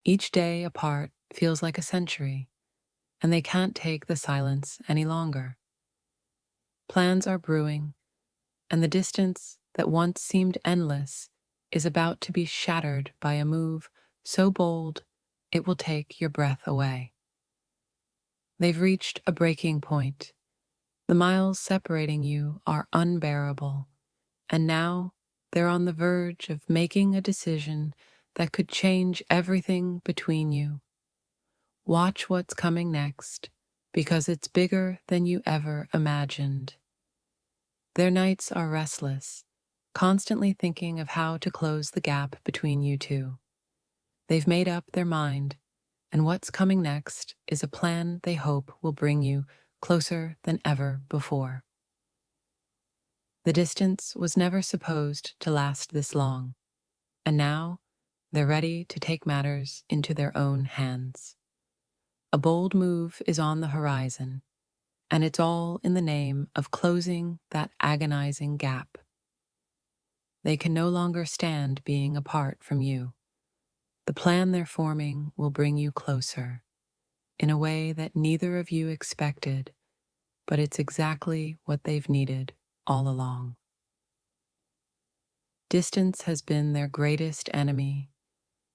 Each day apart feels like a century, and they can't take the silence any longer. Plans are brewing, and the distance that once seemed endless is about to be shattered by a move so bold it will take your breath away. They've reached a breaking point. The miles separating you are unbearable, and now they're on the verge of making a decision that could change everything between you. Watch what's coming next, because it's bigger than you ever imagined. Their nights are restless, constantly thinking of how to close the gap between you two. They've made up their mind, and what's coming next is a plan they hope will bring you closer than ever before. The distance was never supposed to last this long, and now they're ready to take matters into their own hands. A bold move is on the horizon, and it's all in the name of closing that agonizing gap. They can no longer stand being apart from you. The plan they're forming will bring you closer, in a way that neither of you expected, but it's exactly what they've needed all along. Distance has been their greatest enemy,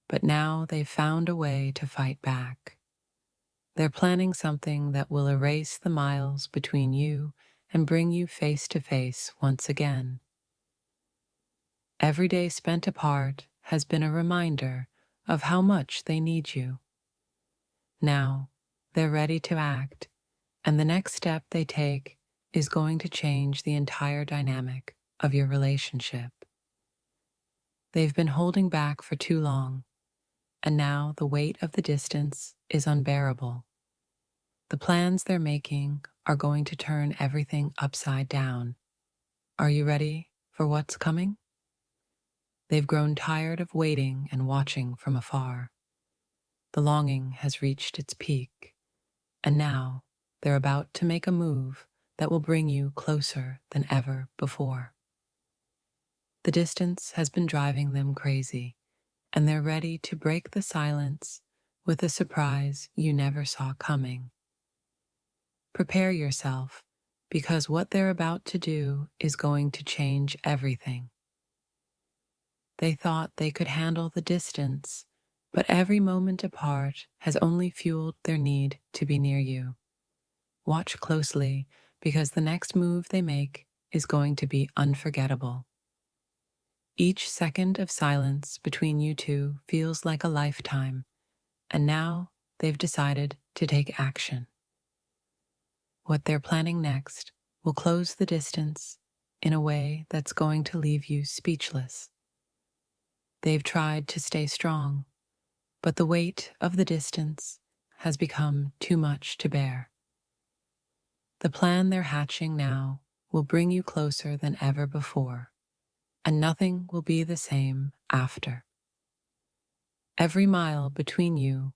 but now they've found a way to fight back. They're planning something that will erase the miles between you and bring you face to face once again. Every day spent apart has been a reminder of how much they need you. Now, they're ready to act, and the next step they take is going to change the entire dynamic of your relationship. They've been holding back for too long, and now the weight of the distance is unbearable. The plans they're making are going to turn everything upside down. Are you ready for what's coming? They've grown tired of waiting and watching from afar. The longing has reached its peak, and now they're about to make a move that will bring you closer than ever before. The distance has been driving them crazy, and they're ready to break the silence with a surprise you never saw coming. Prepare yourself, because what they're about to do is going to change everything. They thought they could handle the distance, but every moment apart has only fueled their need to be near you. Watch closely, because the next move they make is going to be unforgettable. Each second of silence between you two feels like a lifetime, and now they've decided to take action. What they're planning next will close the distance in a way that's going to leave you speechless. They've tried to stay strong, but the weight of the distance has become too much to bear. The plan they're hatching now will bring you closer than ever before, and nothing will be the same after. Every mile between you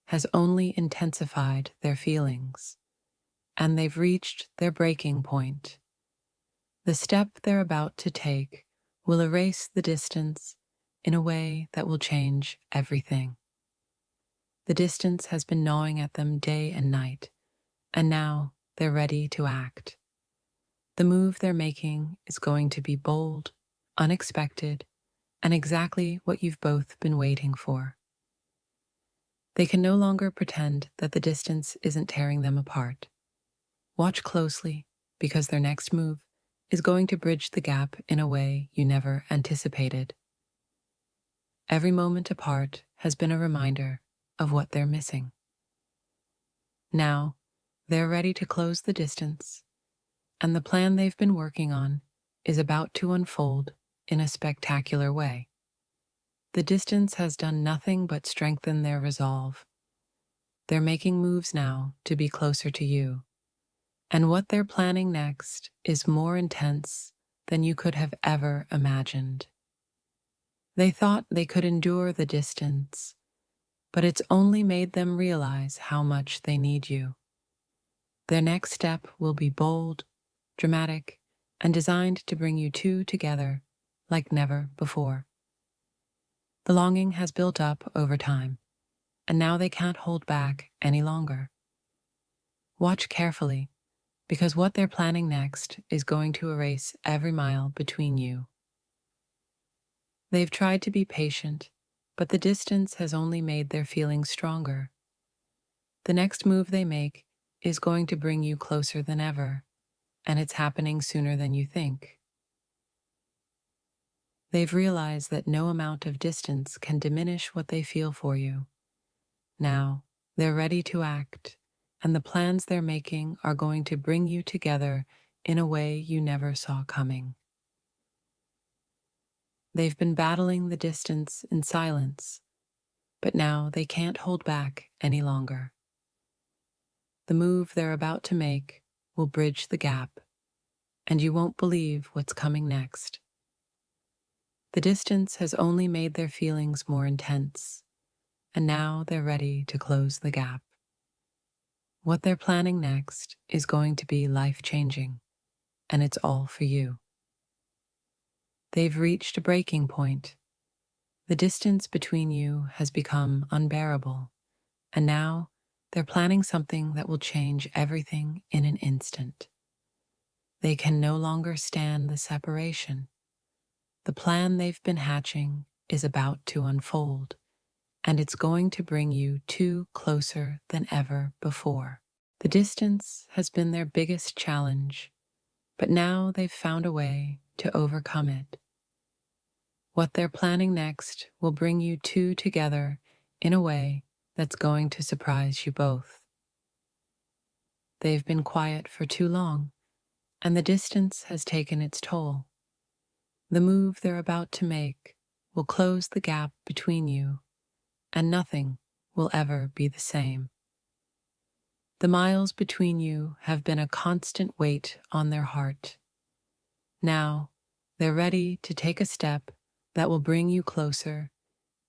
has only intensified their feelings, and they've reached their breaking point. The step they're about to take will erase the distance in a way that will change everything. The distance has been gnawing at them day and night, and now they're ready to act. The move they're making is going to be bold, unexpected, and exactly what you've both been waiting for. They can no longer pretend that the distance isn't tearing them apart. Watch closely, because their next move is going to bridge the gap in a way you never anticipated. Every moment apart has been a reminder of what they're missing. Now, they're ready to close the distance, and the plan they've been working on is about to unfold in a spectacular way. The distance has done nothing but strengthen their resolve. They're making moves now to be closer to you, and what they're planning next is more intense than you could have ever imagined. They thought they could endure the distance, but it's only made them realize how much they need you. Their next step will be bold, dramatic, and designed to bring you two together like never before. The longing has built up over time, and now they can't hold back any longer. Watch carefully, because what they're planning next is going to erase every mile between you. They've tried to be patient, but the distance has only made their feelings stronger. The next move they make is going to bring you closer than ever, and it's happening sooner than you think. They've realized that no amount of distance can diminish what they feel for you. Now, they're ready to act, and the plans they're making are going to bring you together in a way you never saw coming. They've been battling the distance in silence, but now they can't hold back any longer. The move they're about to make will bridge the gap, and you won't believe what's coming next. The distance has only made their feelings more intense, and now they're ready to close the gap. What they're planning next is going to be life-changing, and it's all for you. They've reached a breaking point. The distance between you has become unbearable, and now they're planning something that will change everything in an instant. They can no longer stand the separation. The plan they've been hatching is about to unfold, and it's going to bring you two closer than ever before. The distance has been their biggest challenge, but now they've found a way to overcome it. What they're planning next will bring you two together in a way that's going to surprise you both. They've been quiet for too long, and the distance has taken its toll. The move they're about to make will close the gap between you, and nothing will ever be the same. The miles between you have been a constant weight on their heart. Now, they're ready to take a step that will bring you closer,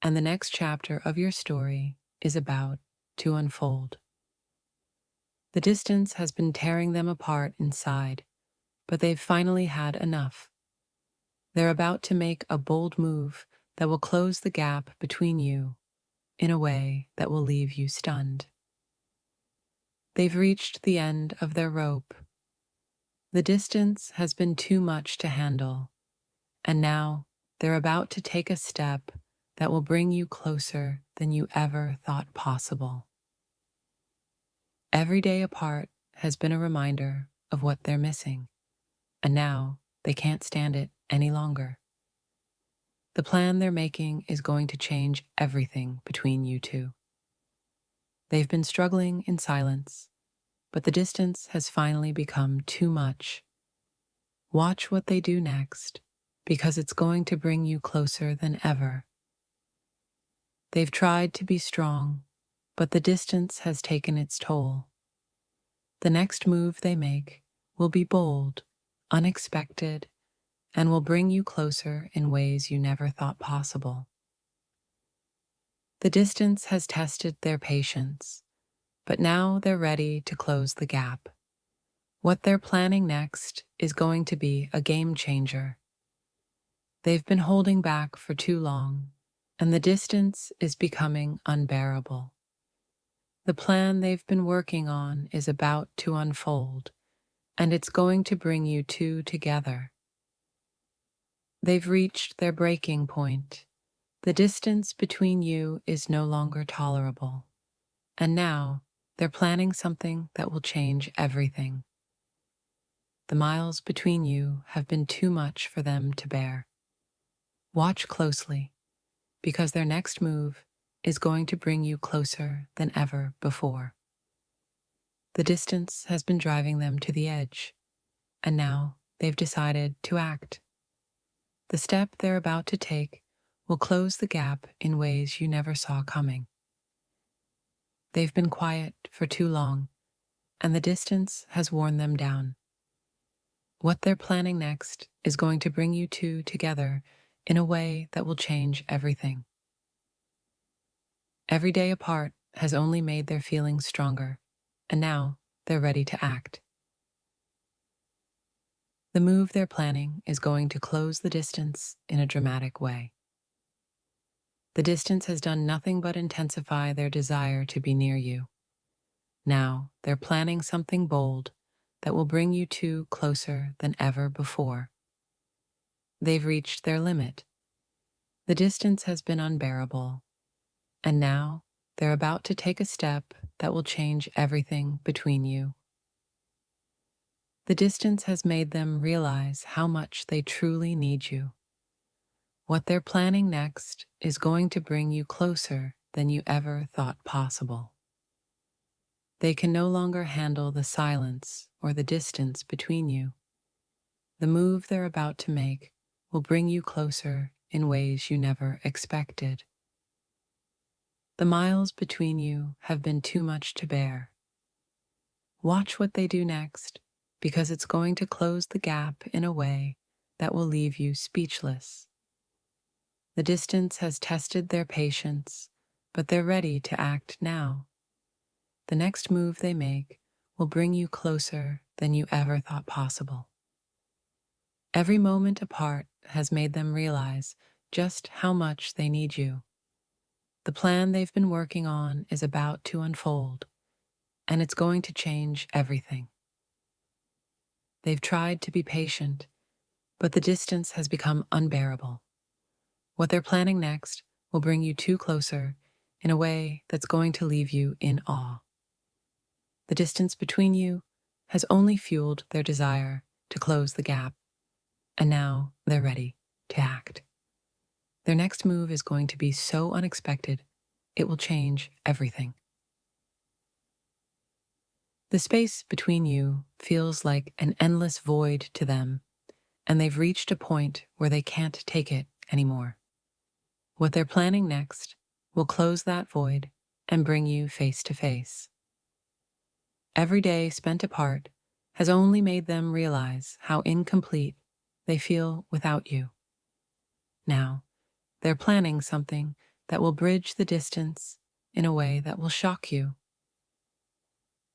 and the next chapter of your story is about to unfold. The distance has been tearing them apart inside, but they've finally had enough. They're about to make a bold move that will close the gap between you in a way that will leave you stunned. They've reached the end of their rope. The distance has been too much to handle, and now they're about to take a step that will bring you closer than you ever thought possible. Every day apart has been a reminder of what they're missing, and now they can't stand it any longer. The plan they're making is going to change everything between you two. They've been struggling in silence, but the distance has finally become too much. Watch what they do next, because it's going to bring you closer than ever. They've tried to be strong, but the distance has taken its toll. The next move they make will be bold, unexpected, and will bring you closer in ways you never thought possible. The distance has tested their patience, but now they're ready to close the gap. What they're planning next is going to be a game changer. They've been holding back for too long, and the distance is becoming unbearable. The plan they've been working on is about to unfold, and it's going to bring you two together. They've reached their breaking point. The distance between you is no longer tolerable, and now they're planning something that will change everything. The miles between you have been too much for them to bear. Watch closely, because their next move is going to bring you closer than ever before. The distance has been driving them to the edge, and now they've decided to act. The step they're about to take will close the gap in ways you never saw coming. They've been quiet for too long, and the distance has worn them down. What they're planning next is going to bring you two together in a way that will change everything. Every day apart has only made their feelings stronger, and now they're ready to act. The move they're planning is going to close the distance in a dramatic way. The distance has done nothing but intensify their desire to be near you. Now, they're planning something bold that will bring you two closer than ever before. They've reached their limit. The distance has been unbearable, and now they're about to take a step that will change everything between you. The distance has made them realize how much they truly need you. What they're planning next is going to bring you closer than you ever thought possible. They can no longer handle the silence or the distance between you. The move they're about to make will bring you closer in ways you never expected. The miles between you have been too much to bear. Watch what they do next, because it's going to close the gap in a way that will leave you speechless. The distance has tested their patience, but they're ready to act now. The next move they make will bring you closer than you ever thought possible. Every moment apart has made them realize just how much they need you. The plan they've been working on is about to unfold, and it's going to change everything. They've tried to be patient, but the distance has become unbearable. What they're planning next will bring you two closer in a way that's going to leave you in awe. The distance between you has only fueled their desire to close the gap, and now they're ready to act. Their next move is going to be so unexpected, it will change everything. The space between you feels like an endless void to them, and they've reached a point where they can't take it anymore. What they're planning next will close that void and bring you face to face. Every day spent apart has only made them realize how incomplete they feel without you. Now, they're planning something that will bridge the distance in a way that will shock you.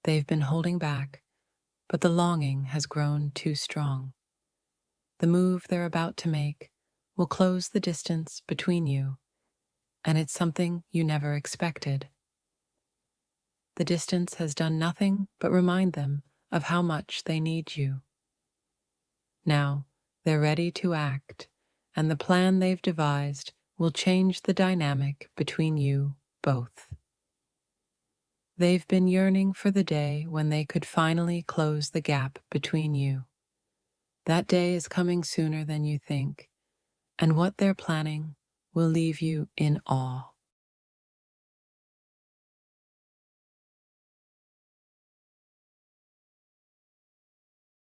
They've been holding back, but the longing has grown too strong. The move they're about to make will close the distance between you, and it's something you never expected. The distance has done nothing but remind them of how much they need you. Now, they're ready to act, and the plan they've devised will change the dynamic between you both. They've been yearning for the day when they could finally close the gap between you. That day is coming sooner than you think, and what they're planning will leave you in awe.